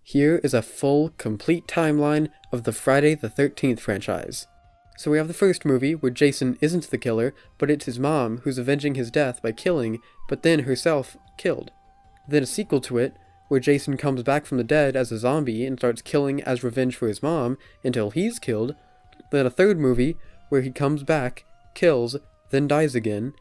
Here is a full, complete timeline of the Friday the 13th franchise. So we have the first movie, where Jason isn't the killer, but it's his mom who's avenging his death by killing, but then herself killed. Then a sequel to it, where Jason comes back from the dead as a zombie and starts killing as revenge for his mom until he's killed. Then a third movie, where he comes back, kills, then dies again.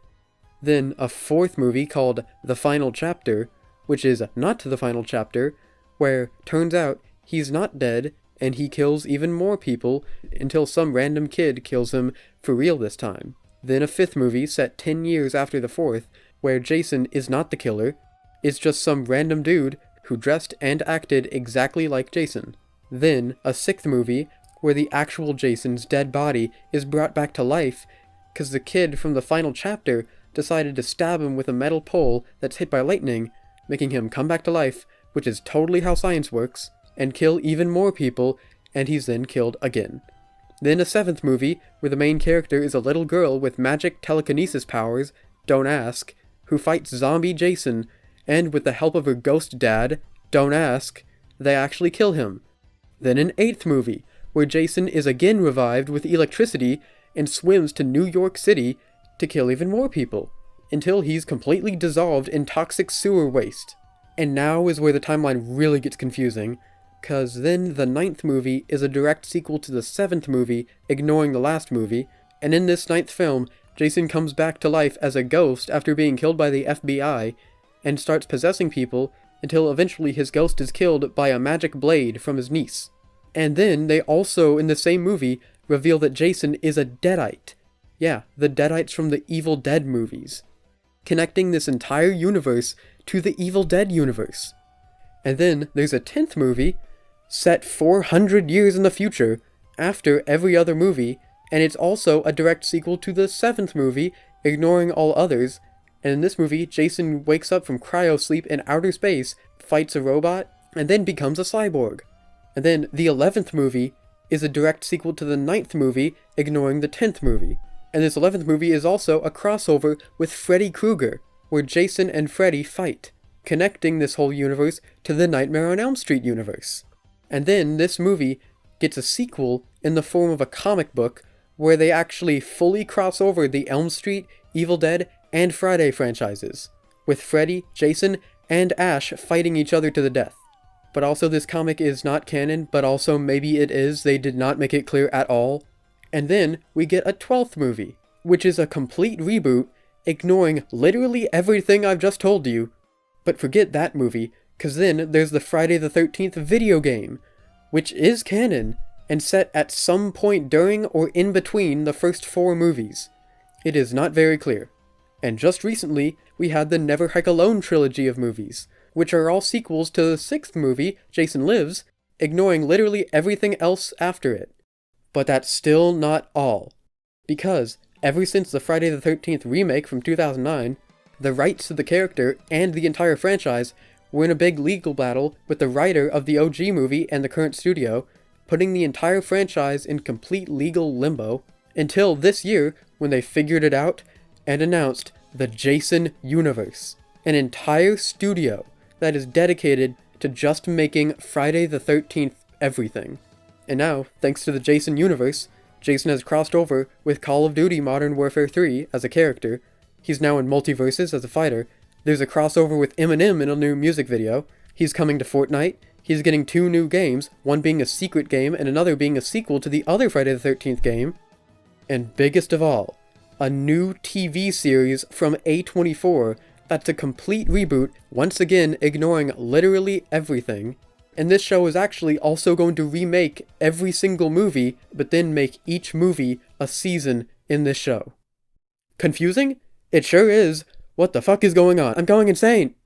Then a fourth movie called The Final Chapter, which is not the final chapter, where turns out he's not dead and he kills even more people until some random kid kills him for real this time. Then a fifth movie set 10 years after the fourth, where Jason is not the killer, it's just some random dude who dressed and acted exactly like Jason. Then a sixth movie, where the actual Jason's dead body is brought back to life because the kid from the final chapter decided to stab him with a metal pole that's hit by lightning, making him come back to life, which is totally how science works, and kill even more people, and he's then killed again. Then a seventh movie, where the main character is a little girl with magic telekinesis powers, don't ask, who fights zombie Jason, and with the help of her ghost dad, don't ask, they actually kill him. Then an eighth movie, where Jason is again revived with electricity and swims to New York City to kill even more people, until he's completely dissolved in toxic sewer waste. And now is where the timeline really gets confusing, cause then the ninth movie is a direct sequel to the seventh movie, ignoring the last movie, and in this ninth film, Jason comes back to life as a ghost after being killed by the FBI, and starts possessing people until eventually his ghost is killed by a magic blade from his niece. And then they also, in the same movie, reveal that Jason is a Deadite. Yeah, the Deadites from the Evil Dead movies, connecting this entire universe to the Evil Dead universe. And then there's a 10th movie, set 400 years in the future, after every other movie, and it's also a direct sequel to the 7th movie, ignoring all others, and in this movie, Jason wakes up from cryo-sleep in outer space, fights a robot, and then becomes a cyborg. And then the 11th movie is a direct sequel to the 9th movie, ignoring the 10th movie. And this 11th movie is also a crossover with Freddy Krueger, where Jason and Freddy fight, connecting this whole universe to the Nightmare on Elm Street universe. And then this movie gets a sequel in the form of a comic book where they actually fully cross over the Elm Street, Evil Dead, and Friday franchises, with Freddy, Jason, and Ash fighting each other to the death. But also this comic is not canon, but also maybe it is, they did not make it clear at all. And then we get a 12th movie, which is a complete reboot, ignoring literally everything I've just told you. But forget that movie, cause then there's the Friday the 13th video game, which is canon, and set at some point during or in between the first 4 movies. It is not very clear. And just recently, we had the Never Hike Alone trilogy of movies, which are all sequels to the 6th movie, Jason Lives, ignoring literally everything else after it. But that's still not all. Because, ever since the Friday the 13th remake from 2009, the rights to the character and the entire franchise were in a big legal battle with the writer of the OG movie and the current studio, putting the entire franchise in complete legal limbo, until this year when they figured it out and announced the Jason Universe, an entire studio that is dedicated to just making Friday the 13th everything. And now, thanks to the Jason Universe, Jason has crossed over with Call of Duty Modern Warfare 3 as a character, he's now in Multiverses as a fighter, there's a crossover with Eminem in a new music video, he's coming to Fortnite, he's getting 2 new games, one being a secret game and another being a sequel to the other Friday the 13th game, and biggest of all, a new TV series from A24 that's a complete reboot, once again ignoring literally everything. And this show is actually also going to remake every single movie, but then make each movie a season in this show. Confusing? It sure is. What the fuck is going on? I'm going insane!